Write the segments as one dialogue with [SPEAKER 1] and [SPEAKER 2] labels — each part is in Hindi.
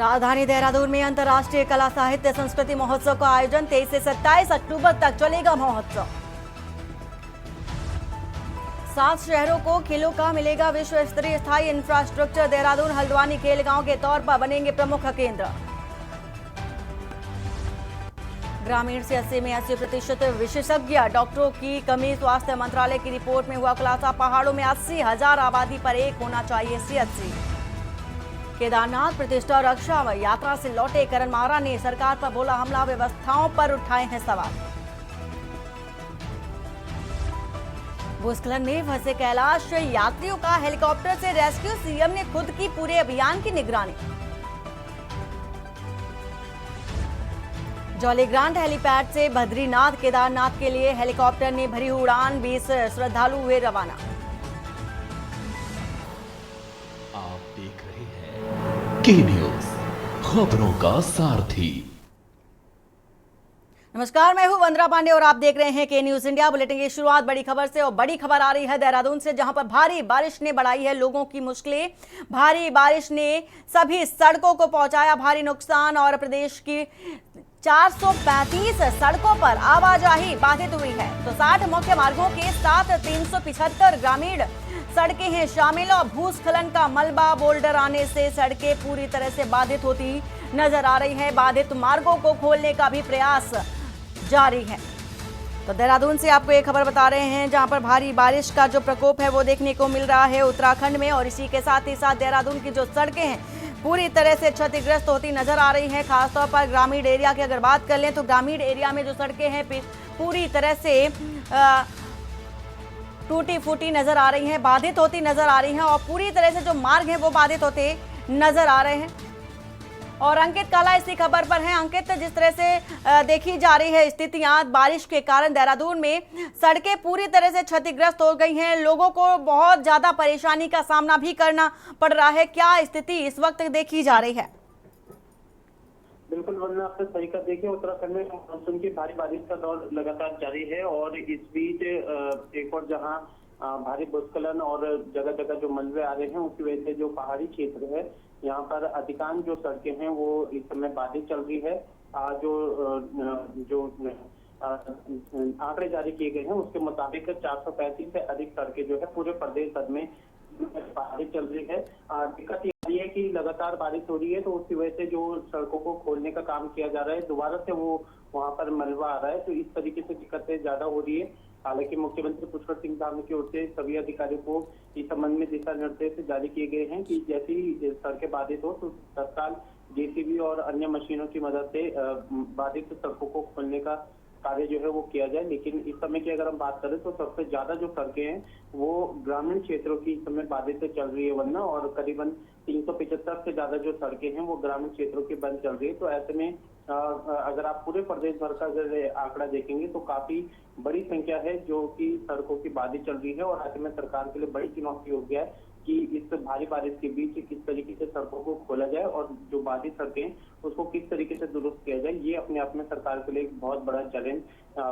[SPEAKER 1] राजधानी देहरादून में अंतर्राष्ट्रीय कला साहित्य संस्कृति महोत्सव का आयोजन 23 से 27 अक्टूबर तक चलेगा महोत्सव। 7 शहरों को खेलों का मिलेगा विश्व स्तरीय स्थायी इंफ्रास्ट्रक्चर। देहरादून हल्द्वानी खेल गांव के तौर पर बनेंगे प्रमुख केंद्र। ग्रामीण से 80 में 80% विशेषज्ञ डॉक्टरों की कमी। स्वास्थ्य मंत्रालय की रिपोर्ट में हुआ खुलासा। पहाड़ों में 80,000 आबादी पर एक होना चाहिए CHC। केदारनाथ प्रतिष्ठा और रक्षा यात्रा से लौटे करण माहरा ने सरकार पर बोला हमला। व्यवस्थाओं पर उठाए हैं सवाल। भूस्खलन में फंसे कैलाश यात्रियों का हेलीकॉप्टर से रेस्क्यू। सीएम ने खुद की पूरे अभियान की निगरानी। जॉलीग्रांट हेलीपैड से बद्रीनाथ केदारनाथ के लिए हेलीकॉप्टर ने भरी उड़ान। 20 श्रद्धालु हुए रवाना।
[SPEAKER 2] आप देख रहे हैं के न्यूज, खबरों का सारथी।
[SPEAKER 1] नमस्कार, मैं हूं वंदना पांडे और आप देख रहे हैं के न्यूज इंडिया बुलेटिन की शुरुआत बड़ी खबर से। और बड़ी खबर आ रही है देहरादून से, जहां पर भारी बारिश ने बढ़ाई है लोगों की मुश्किलें। भारी बारिश ने सभी सड़कों को पहुंचाया भारी नुकसान और प्रदेश की 435 सड़कों पर आवाजाही बाधित हुई है। तो 60 मुख्य मार्गों के साथ 375 ग्रामीण सड़कें हैं शामिल। और भूस्खलन का मलबा बोल्डर आने से सड़कें पूरी तरह से बाधित होती नजर आ रही है। बाधित मार्गों को खोलने का भी प्रयास जारी है। तो देहरादून से आपको एक खबर बता रहे हैं, जहां पर भारी बारिश का जो प्रकोप है वो देखने को मिल रहा है उत्तराखंड में। और इसी के साथ ही साथ देहरादून की जो सड़कें हैं पूरी तरह से क्षतिग्रस्त होती नजर आ रही हैं। खासतौर पर ग्रामीण एरिया की अगर बात कर लें तो ग्रामीण एरिया में जो सड़कें हैं पूरी तरह से टूटी फूटी नजर आ रही हैं, बाधित होती नजर आ रही हैं। और पूरी तरह से जो मार्ग हैं वो बाधित होते नजर आ रहे हैं। और अंकित काला इसी खबर पर है। अंकित, जिस तरह से देखी जा रही है स्थितियां बारिश के कारण देहरादून में सड़कें पूरी तरह से क्षतिग्रस्त हो गई हैं। लोगों को बहुत ज्यादा परेशानी का सामना भी करना पड़ रहा है। क्या स्थिति इस वक्त देखी जा रही है?
[SPEAKER 3] बिल्कुल वरना आपने सही कर देखिए, उत्तराखंड में मानसून की भारी बारिश का दौर लगातार जारी है। और इस बीच एक और जहां भारी भूस्खलन और जगह जगह जो मलबे आ रहे हैं, उसकी वजह से जो पहाड़ी क्षेत्र है यहाँ पर अधिकांश जो सड़कें हैं वो इस समय बाधित चल रही है। जो आंकड़े जारी किए गए हैं उसके मुताबिक 435 से अधिक सड़कें जो है पूरे प्रदेश भर में बाधित चल रही है। दिक्कत ये है कि लगातार बारिश हो रही है, तो उसकी वजह से जो सड़कों को खोलने का काम किया जा रहा है, दोबारा से वो वहाँ पर मलबा आ रहा है, तो इस तरीके से दिक्कतें ज्यादा हो रही है। हालांकि मुख्यमंत्री पुष्कर सिंह धामी की ओर से सभी अधिकारियों को इस संबंध में दिशा निर्देश जारी किए गए हैं कि जैसे ही सड़कें बाधित हो तो तत्काल JCB और अन्य मशीनों की मदद से बाधित सड़कों को खोलने का कार्य जो है वो किया जाए। लेकिन इस समय की अगर हम बात करें तो सबसे ज्यादा जो सड़कें हैं वो ग्रामीण क्षेत्रों की इस समय बाधित चल रही है वरना, और करीबन 375 से ज्यादा जो सड़कें हैं वो ग्रामीण क्षेत्रों की बंद चल रही है। तो ऐसे में अगर आप पूरे प्रदेश भर का अगर आंकड़ा देखेंगे तो काफी बड़ी संख्या है जो कि सड़कों की बाधित चल रही है। और ऐसे में सरकार के लिए बड़ी चुनौती हो गया है कि इस भारी बारिश के बीच किस तरीके से सड़कों को खोला जाए और जो बाधित सड़कें उसको किस तरीके से दुरुस्त किया जाए। ये अपने आप में सरकार के लिए एक बहुत बड़ा चैलेंज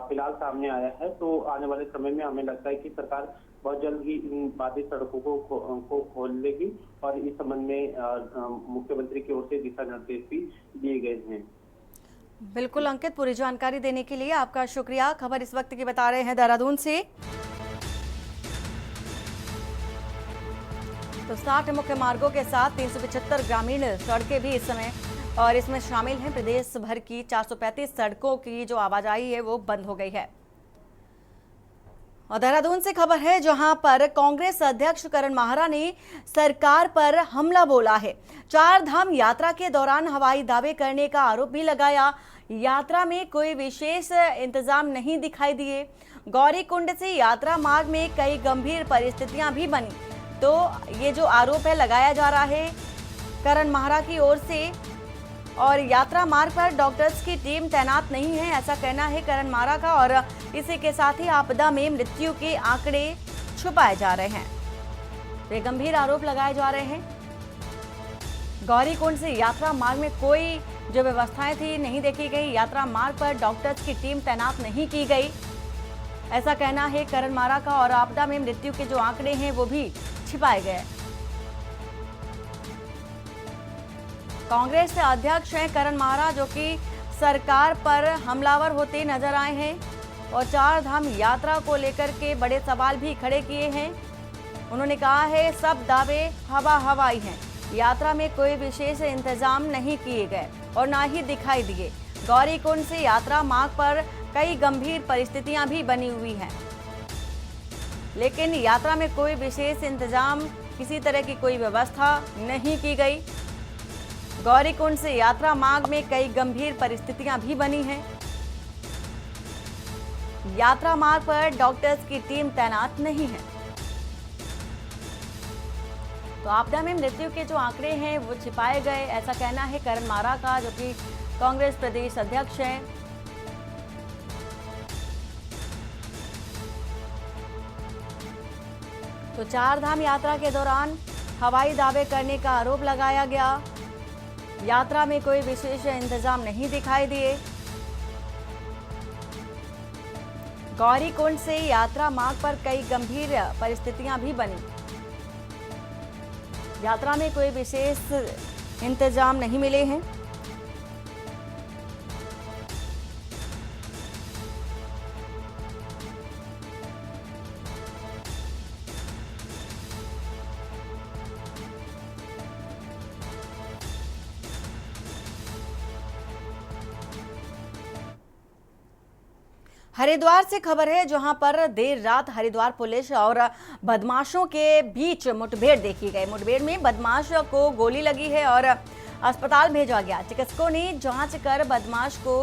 [SPEAKER 3] फिलहाल सामने आया है। तो आने वाले समय में हमें लगता है कि सरकार बहुत जल्द ही इन बाधित सड़कों को खोल लेगी और इस संबंध में मुख्यमंत्री की ओर से दिशा निर्देश भी दिए गए हैं।
[SPEAKER 1] बिल्कुल अंकित, पूरी जानकारी देने के लिए आपका शुक्रिया। खबर इस वक्त की बता रहे हैं देहरादून से। तो 60 मुख्य मार्गों के साथ 375 ग्रामीण सड़कें भी इस समय और इसमें शामिल हैं। प्रदेश भर की 435 सड़कों की जो आवाजाही है वो बंद हो गई है। और देहरादून से खबर है, जहां पर कांग्रेस अध्यक्ष करण माहरा ने सरकार पर हमला बोला है। 4 धाम यात्रा के दौरान हवाई दावे करने का आरोप भी लगाया। यात्रा में कोई विशेष इंतजाम नहीं दिखाई दिए। गौरीकुंड से यात्रा मार्ग में कई गंभीर परिस्थितियां भी बनी। तो ये जो आरोप है लगाया जा रहा है करण माहरा की ओर से। और यात्रा मार्ग पर डॉक्टर्स की टीम तैनात नहीं है, ऐसा कहना है करण माहरा का। और इसी के साथ ही आपदा में मृत्यु के आंकड़े छुपाए जा रहे हैं। ये गंभीर आरोप लगाए जा रहे हैं। गौरीकुंड से यात्रा मार्ग में कोई जो व्यवस्थाएं थी नहीं देखी गई। यात्रा मार्ग पर डॉक्टर्स की टीम तैनात नहीं की गई, ऐसा कहना है करण माहरा का। और आपदा में मृत्यु के जो आंकड़े हैं वो भी छिपाए गए। कांग्रेस से अध्यक्ष हैं करण मारा, जो कि सरकार पर हमलावर होते नजर आए हैं और चार धाम यात्रा को लेकर के बड़े सवाल भी खड़े किए हैं। उन्होंने कहा है सब दावे हवाई हैं, यात्रा में कोई विशेष इंतजाम नहीं किए गए और ना ही दिखाई दिए। गौरीकुंड से यात्रा मार्ग पर कई गंभीर परिस्थितियां भी बनी हुई हैं, लेकिन यात्रा में कोई विशेष इंतजाम, किसी तरह की कोई व्यवस्था नहीं की गई। गौरीकुंड से यात्रा मार्ग में कई गंभीर परिस्थितियां भी बनी हैं। यात्रा मार्ग पर डॉक्टर्स की टीम तैनात नहीं है। तो आपदा में मृत्यु के जो आंकड़े हैं वो छिपाए गए, ऐसा कहना है करण मारा का, जो कि कांग्रेस प्रदेश अध्यक्ष हैं। तो चार धाम यात्रा के दौरान हवाई दावे करने का आरोप लगाया गया। यात्रा में कोई विशेष इंतजाम नहीं दिखाई दिए। गौरीकुंड से यात्रा मार्ग पर कई गंभीर परिस्थितियां भी बनी। यात्रा में कोई विशेष इंतजाम नहीं मिले हैं। हरिद्वार से खबर है, जहां पर देर रात हरिद्वार पुलिस और बदमाशों के बीच मुठभेड़ देखी गई। मुठभेड़ में बदमाश को गोली लगी है और अस्पताल भेजा गया। चिकित्सकों ने जांच कर बदमाश को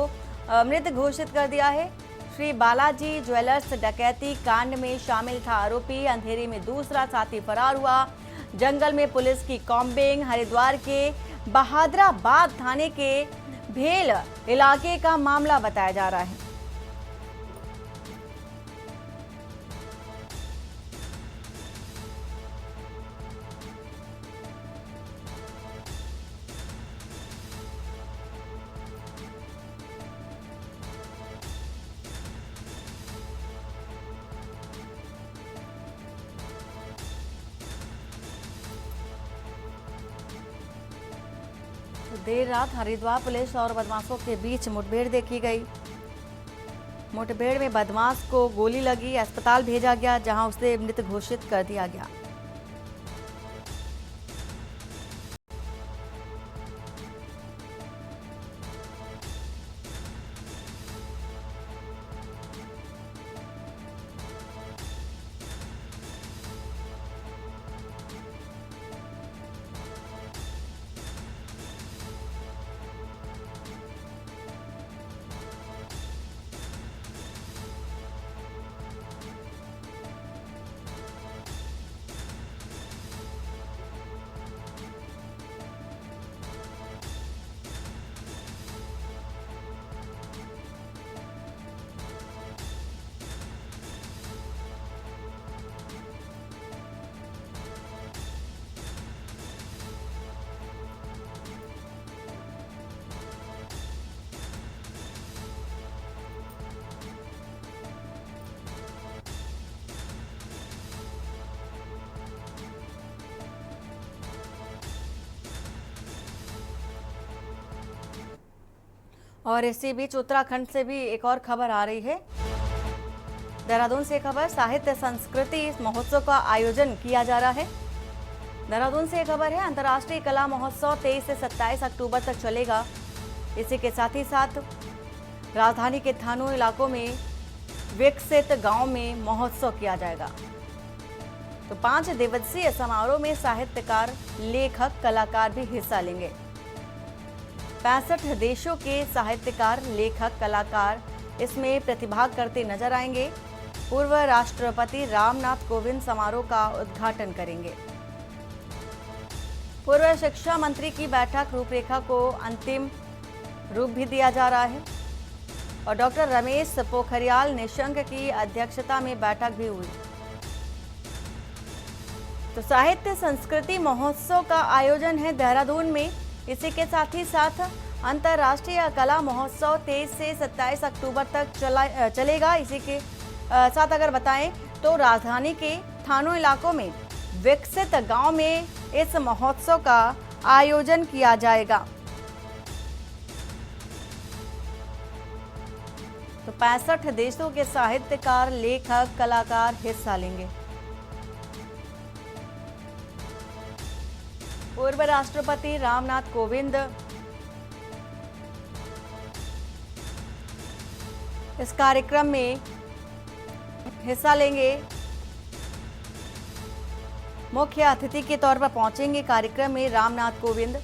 [SPEAKER 1] मृत घोषित कर दिया है। श्री बालाजी ज्वेलर्स डकैती कांड में शामिल था आरोपी। अंधेरी में दूसरा साथी फरार हुआ। जंगल में पुलिस की कॉम्बिंग। हरिद्वार के बहादुराबाद थाने के भेल इलाके का मामला बताया जा रहा है। देर रात हरिद्वार पुलिस और बदमाशों के बीच मुठभेड़ देखी गई। मुठभेड़ में बदमाश को गोली लगी, अस्पताल भेजा गया, जहां उसे मृत घोषित कर दिया गया। और इसी बीच उत्तराखंड से भी एक और खबर आ रही है। देहरादून से खबर, साहित्य संस्कृति महोत्सव का आयोजन किया जा रहा है। देहरादून से खबर है, अंतर्राष्ट्रीय कला महोत्सव 23 से 27 अक्टूबर तक चलेगा। इसी के साथ ही साथ राजधानी के थानों इलाकों में विकसित गांव में महोत्सव किया जाएगा। तो 5 दिवसीय समारोह में साहित्यकार, लेखक, कलाकार भी हिस्सा लेंगे। 65 देशों के साहित्यकार, लेखक, कलाकार इसमें प्रतिभाग करते नजर आएंगे। पूर्व राष्ट्रपति रामनाथ कोविंद समारोह का उद्घाटन करेंगे। पूर्व शिक्षा मंत्री की बैठक रूपरेखा को अंतिम रूप भी दिया जा रहा है और डॉक्टर रमेश पोखरियाल निशंक की अध्यक्षता में बैठक भी हुई। तो साहित्य संस्कृति महोत्सव का आयोजन है देहरादून में। इसी के साथ ही साथ अंतर्राष्ट्रीय कला महोत्सव 23 से 27 अक्टूबर तक चलेगा। इसी के साथ अगर बताएं तो राजधानी के थानों इलाकों में विकसित गांव में इस महोत्सव का आयोजन किया जाएगा। तो 65 देशों के साहित्यकार, लेखक, कलाकार हिस्सा लेंगे। पूर्व राष्ट्रपति रामनाथ कोविंद इस कार्यक्रम में हिस्सा लेंगे। मुख्य अतिथि के तौर पर पहुंचेंगे। कार्यक्रम में रामनाथ कोविंद।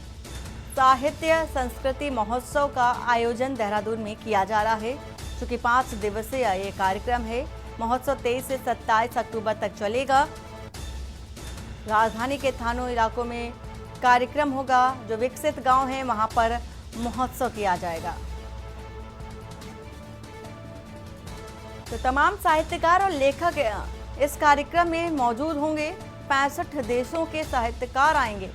[SPEAKER 1] साहित्य संस्कृति महोत्सव का आयोजन देहरादून में किया जा रहा है, जो कि 5 दिवसीय ये कार्यक्रम है। महोत्सव 23 से 27 अक्टूबर तक चलेगा। राजधानी के थानों इलाकों में कार्यक्रम होगा। जो विकसित गांव हैं वहां पर महोत्सव किया जाएगा। तो तमाम साहित्यकार और लेखक इस कार्यक्रम में मौजूद होंगे। 65 देशों के साहित्यकार आएंगे।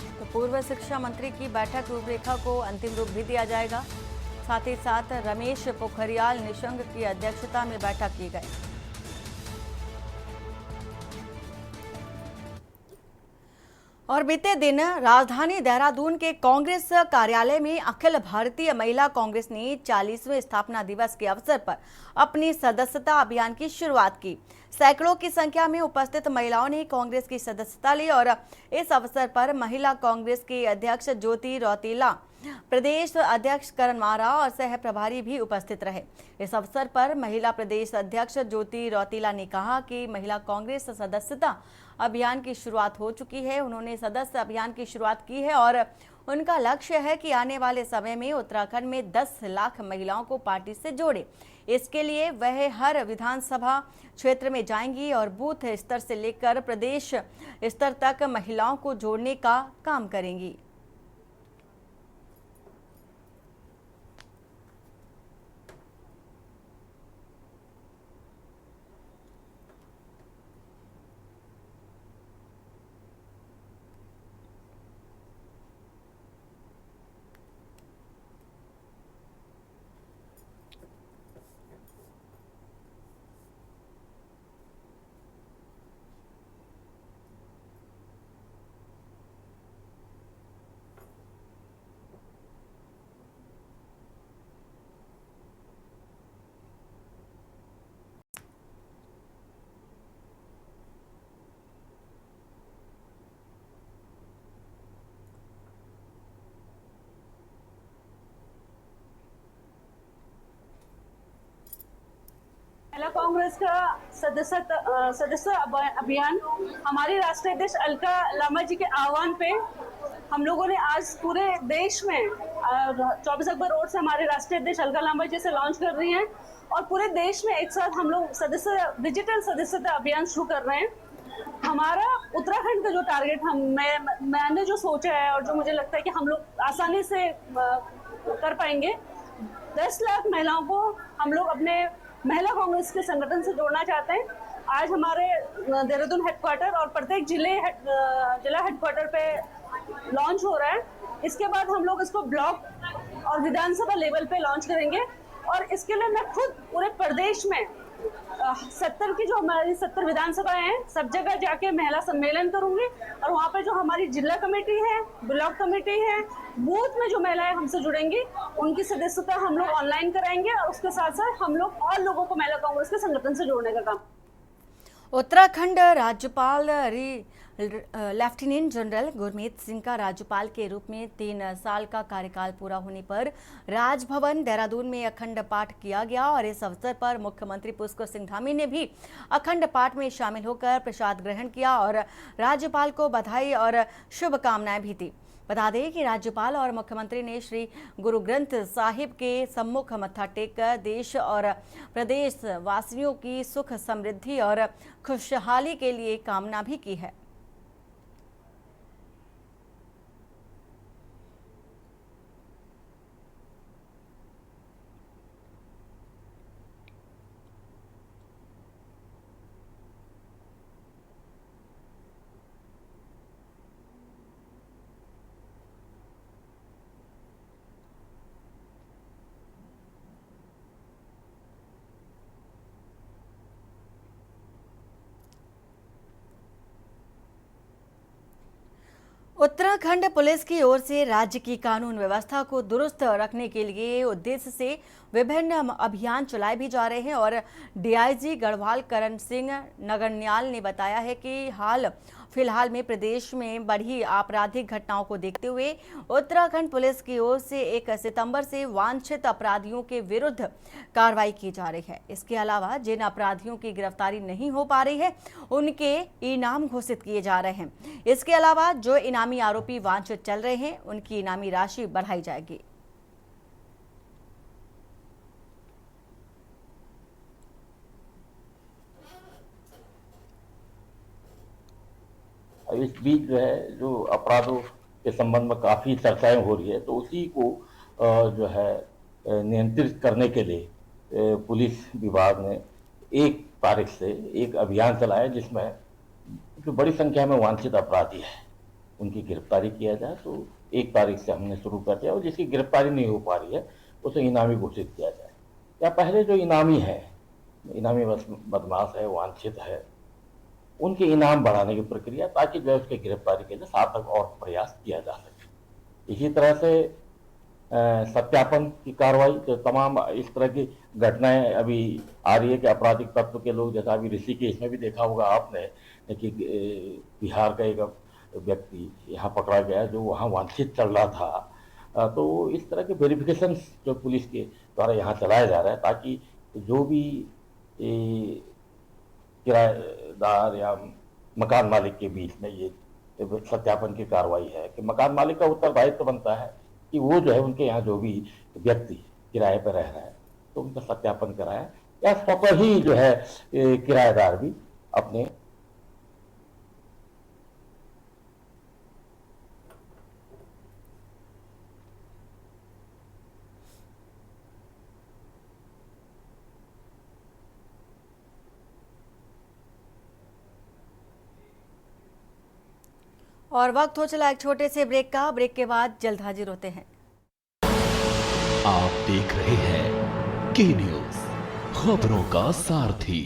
[SPEAKER 1] तो पूर्व शिक्षा मंत्री की बैठक रूपरेखा को अंतिम रूप भी दिया जाएगा। साथ ही साथ रमेश पोखरियाल निशंक की अध्यक्षता में बैठक की गई। और बीते दिन राजधानी देहरादून के कांग्रेस कार्यालय में अखिल भारतीय महिला कांग्रेस ने 40वें स्थापना दिवस के अवसर पर अपनी सदस्यता अभियान की शुरुआत की। सैकड़ों की संख्या में उपस्थित महिलाओं ने कांग्रेस की सदस्यता ली और इस अवसर पर महिला कांग्रेस के अध्यक्ष ज्योति रौतेला, प्रदेश अध्यक्ष करण मारा और सह प्रभारी भी उपस्थित रहे। इस अवसर पर महिला प्रदेश अध्यक्ष ज्योति रौतेला ने कहा कि महिला कांग्रेस सदस्यता अभियान की शुरुआत हो चुकी है। उन्होंने सदस्य अभियान की शुरुआत की है और उनका लक्ष्य है कि आने वाले समय में उत्तराखंड में 10 लाख महिलाओं को पार्टी से जोड़े। इसके लिए वह हर विधानसभा क्षेत्र में जाएंगी और बूथ स्तर से लेकर प्रदेश स्तर तक महिलाओं को जोड़ने का काम करेंगी।
[SPEAKER 4] महिला कांग्रेस का सदस्य अभियान हमारी राष्ट्रीय अध्यक्ष अलका लांबा जी के आह्वान पे हम लोगों ने आज पूरे देश में 24 अकबर रोड से हमारे राष्ट्रीय अध्यक्ष अलका लांबा जी से लॉन्च कर रही हैं और पूरे देश में एक साथ हम लोग डिजिटल सदस्यता अभियान शुरू कर रहे हैं। हमारा उत्तराखंड का जो टारगेट मैंने जो सोचा है और जो मुझे लगता है कि हम लोग आसानी से कर पाएंगे, 10 लाख महिलाओं को हम लोग अपने महिला कांग्रेस के संगठन से जोड़ना चाहते हैं। आज हमारे देहरादून हेडक्वार्टर और प्रत्येक जिला हेडक्वार्टर पे लॉन्च हो रहा है। इसके बाद हम लोग इसको ब्लॉक और विधानसभा लेवल पे लॉन्च करेंगे और इसके लिए मैं खुद पूरे प्रदेश में 70 की जो हमारी 70 विधानसभाएं हैं, सब जगह जाके महिला सम्मेलन करूंगी और वहाँ पे जो हमारी जिला कमेटी है, ब्लॉक कमेटी है, बूथ में जो महिलाएं हमसे जुड़ेंगी उनकी सदस्यता हम लोग ऑनलाइन कराएंगे और उसके साथ साथ हम लोग और लोगों को महिला कांग्रेस के संगठन से जोड़ने का काम।
[SPEAKER 1] उत्तराखंड राज्यपाल लेफ्टिनेंट जनरल गुरमीत सिंह का राज्यपाल के रूप में 3 साल का कार्यकाल पूरा होने पर राजभवन देहरादून में अखंड पाठ किया गया और इस अवसर पर मुख्यमंत्री पुष्कर सिंह धामी ने भी अखंड पाठ में शामिल होकर प्रसाद ग्रहण किया और राज्यपाल को बधाई और शुभकामनाएं भी दी। बता दें कि राज्यपाल और मुख्यमंत्री ने श्री गुरु ग्रंथ साहिब के सम्मुख मत्था टेक कर देश और प्रदेश वासियों की सुख समृद्धि और खुशहाली के लिए कामना भी की है। उत्तराखंड पुलिस की ओर से राज्य की कानून व्यवस्था को दुरुस्त रखने के लिए उद्देश्य से विभिन्न अभियान चलाए भी जा रहे हैं और डीआईजी गढ़वाल करण सिंह नगरन्याल ने बताया है कि फिलहाल में प्रदेश में बढ़ी आपराधिक घटनाओं को देखते हुए उत्तराखंड पुलिस की ओर से 1 सितंबर से वांछित अपराधियों के विरुद्ध कार्रवाई की जा रही है। इसके अलावा जिन अपराधियों की गिरफ्तारी नहीं हो पा रही है उनके इनाम घोषित किए जा रहे हैं। इसके अलावा जो इनामी आरोपी वांछित चल रहे हैं उनकी इनामी राशि बढ़ाई जाएगी।
[SPEAKER 5] इस बीच जो है जो अपराधों के संबंध में काफ़ी चर्चाएं हो रही है, तो उसी को जो है नियंत्रित करने के लिए पुलिस विभाग ने 1 तारीख से एक अभियान चलाया जिसमें जो बड़ी संख्या में वांछित अपराधी है उनकी गिरफ्तारी किया जाए। तो 1 तारीख से हमने शुरू कर दिया और जिसकी गिरफ्तारी नहीं हो पा रही है उसे इनामी घोषित किया जाए। या पहले जो इनामी बदमाश है, वांछित है, उनके इनाम बढ़ाने की प्रक्रिया ताकि जो है उसके गिरफ्तारी के लिए सार्थक और प्रयास किया जा सके। इसी तरह से सत्यापन की कार्रवाई, जो तमाम इस तरह की घटनाएं अभी आ रही है कि आपराधिक तत्व के लोग, जैसा अभी ऋषिकेश में भी देखा होगा आपने कि बिहार का एक व्यक्ति यहाँ पकड़ा गया जो वहाँ वांछित चल रहा था। तो इस तरह के वेरिफिकेशन जो पुलिस के द्वारा यहाँ चलाया जा रहा है ताकि जो भी किराएदार या मकान मालिक के बीच में ये सत्यापन की कार्रवाई है कि मकान मालिक का उत्तरदायित्व बनता है कि वो जो है उनके यहाँ जो भी व्यक्ति किराए पर रह रहा है तो उनका सत्यापन कराए, या स्वतः ही जो है किराएदार भी अपने
[SPEAKER 1] और वक्त हो चला एक छोटे से ब्रेक का। ब्रेक के बाद जल्द हाजिर होते हैं।
[SPEAKER 2] आप देख रहे हैं के न्यूज, खबरों का सारथी।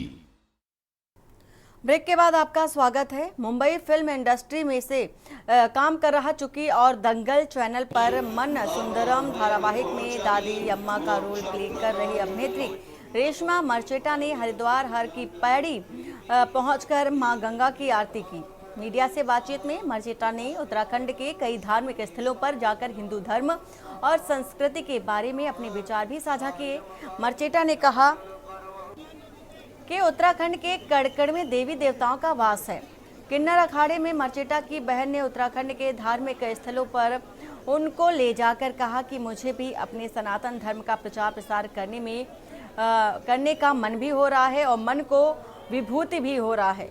[SPEAKER 1] ब्रेक के बाद आपका स्वागत है। मुंबई फिल्म इंडस्ट्री में से काम कर रहा चुकी और दंगल चैनल पर मन सुंदरम धारावाहिक में दादी अम्मा का रोल प्ले कर रही अभिनेत्री रेशमा मर्चेटा ने हरिद्वार हर की पैड़ी पहुंचकर मां गंगा की आरती की। मीडिया से बातचीत में मर्चेटा ने उत्तराखंड के कई धार्मिक स्थलों पर जाकर हिंदू धर्म और संस्कृति के बारे में अपने विचार भी साझा किए। मर्चेटा ने कहा कि उत्तराखंड के कड़कड़ में देवी देवताओं का वास है। किन्नर अखाड़े में मर्चेटा की बहन ने उत्तराखंड के धार्मिक स्थलों पर उनको ले जाकर कहा कि मुझे भी अपने सनातन धर्म का प्रचार प्रसार करने का मन भी हो रहा है और मन को विभूति भी हो रहा है।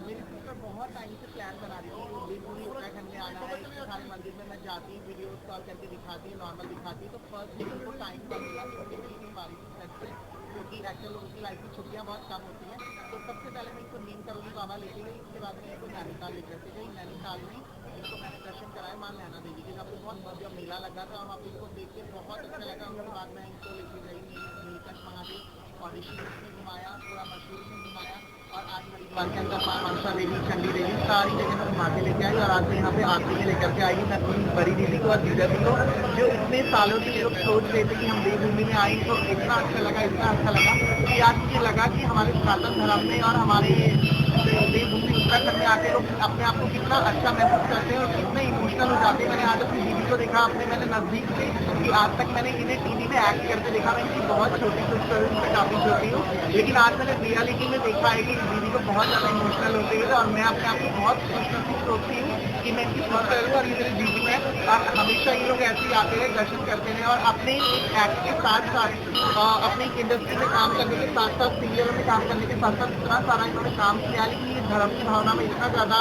[SPEAKER 6] मेरी सिस्टर बहुत टाइम से प्लान बना रही थी कि पूरी उत्तराखंड में आना है, इतने सारे मंदिर में मैं जाती हूँ, वीडियोस कॉल करके दिखाती हूँ, नॉर्मल दिखाती हूँ। तो फर्स्ट डे उनको टाइम कम मिला, छुट्टी नहीं मारी थी सेट से, क्योंकि एक्चुअली उनकी लाइफ में छुट्टियाँ बहुत कम होती हैं। तो सबसे पहले मैं इनको नीम करोली बाबा लेके गई, उसके बाद मैं इनको नैनीताल लेकर के गई। नैनीताल में इनको मैंने दर्शन कराया माँ नैना देवी के, जब बहुत भव्य मेला लगा था। वहाँ इनको देख के बहुत अच्छा लगा। उसके बाद मैं इनको लेके गई नीलकंठ महादेव और ऋषिकेश में घुमाया, पूरा मशहूर में घुमाया, और आज हरिद्वार के अंदर माँ मनसा देवी, चंडी देवी, सारी जगह मैं घुमा के लेके आई। और आज मैं यहाँ पे आरती में लेकर के आई। मैं अपनी बड़ी दीदी को और जीजा जी को, जो इतने सालों से लोग सोच रहे थे कि हम देवभूमि में आए, तो इतना अच्छा लगा कि आज मुझे लगा कि हमारे सनातन धर्म में और हमारे देवभूमि उत्तराखंड में आके लोग अपने आप को कितना अच्छा महसूस करते हैं और कितने इमोशनल हो जाते हैं। मैंने आज अपनी दीदी को देखा, मैंने नजदीक से, कि आज तक मैंने इन्हें टीवी में एक्ट करते देखा। मैं इनकी बहुत छोटी मैं काफी छोटी हूँ, लेकिन आज मैंने रियलिटी में देखा है कि दीदी को बहुत ज़्यादा इमोशनल होते हैं। और मैं अपने आप को बहुत खुशनसीब सोचती हूँ कि मैं इनकी सिस्टर हूँ और ये मेरी दीदी है। और हमेशा ये लोग ऐसे ही आते रहे, दर्शन करते रहे, और अपने एक्ट के साथ साथ अपनी इंडस्ट्री में काम करने के साथ साथ, सीरियलों में काम करने के साथ साथ इतना सारा इन्होंने काम किया। लेकिन ये धर्म की भावना में इतना ज़्यादा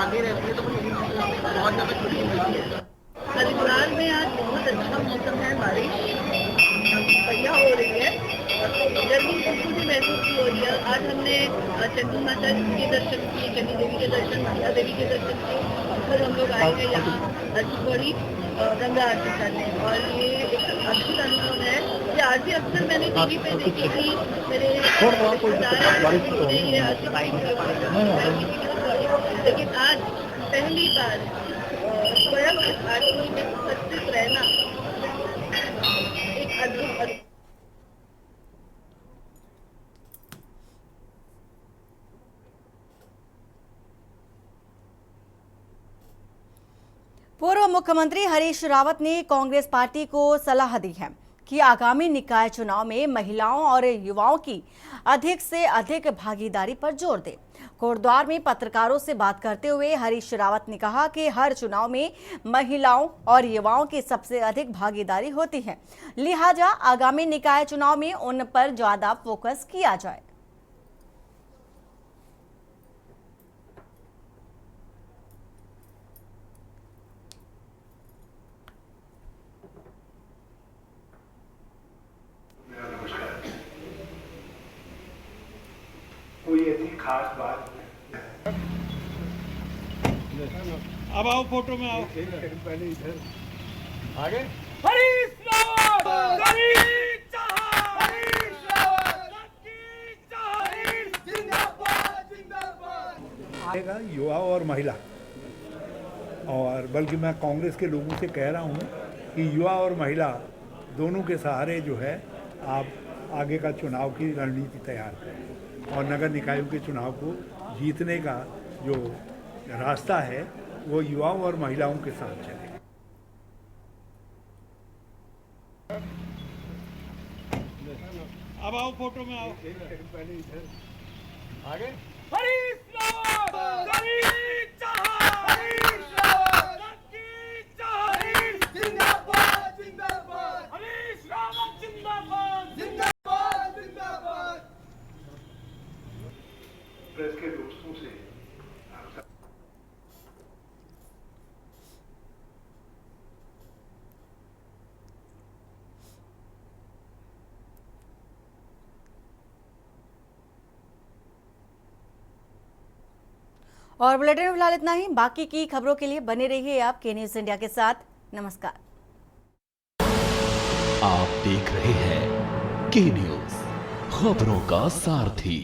[SPEAKER 6] आगे रहती है, तो मुझे बहुत ज़्यादा खुशी मिलती है। हरिद्वार में आज बहुत अच्छा मौसम है, बारिश बढ़िया हो रही है और गर्मी बिल्कुल भी महसूस नहीं हो रही है। आज हमने चंडी माता के दर्शन किए, चंडी देवी के दर्शन, माता देवी के दर्शन किए। फिर हम लोग आए हैं यहाँ बड़ी गंगा आरती करने, और ये एक अद्भुत अनुभव है। ये आरती अक्सर मैंने टीवी पे देखी थी, मेरे ये लेकिन आज पहली बार स्वयं इस आरती में उपस्थित रहना एक अद्भुत।
[SPEAKER 1] पूर्व मुख्यमंत्री हरीश रावत ने कांग्रेस पार्टी को सलाह दी है कि आगामी निकाय चुनाव में महिलाओं और युवाओं की अधिक से अधिक भागीदारी पर जोर दे। कोटद्वार में पत्रकारों से बात करते हुए हरीश रावत ने कहा कि हर चुनाव में महिलाओं और युवाओं की सबसे अधिक भागीदारी होती है, लिहाजा आगामी निकाय चुनाव में उन पर ज्यादा फोकस किया जाए।
[SPEAKER 7] कोई ऐसी खास बात
[SPEAKER 8] अब आओ फोटो में आओ।
[SPEAKER 7] पहले इधर
[SPEAKER 8] आगे हरीश रावत
[SPEAKER 7] आएगा युवा और महिला, और बल्कि मैं कांग्रेस के लोगों से कह रहा हूं कि युवा और महिला दोनों के सहारे जो है आप आगे का चुनाव की रणनीति तैयार करें और नगर निकायों के चुनाव को जीतने का जो रास्ता है वो युवाओं और महिलाओं के साथ चले।
[SPEAKER 8] अब आओ फोटो में आओ।
[SPEAKER 7] पहले इधर
[SPEAKER 8] आगे हरीश रावत
[SPEAKER 7] प्रेस के दोस्तों से
[SPEAKER 1] और बुलेटिन में फिलहाल इतना ही। बाकी की खबरों के लिए बने रहिए आप के न्यूज इंडिया के साथ। नमस्कार।
[SPEAKER 2] आप देख रहे हैं के न्यूज, खबरों का सारथी।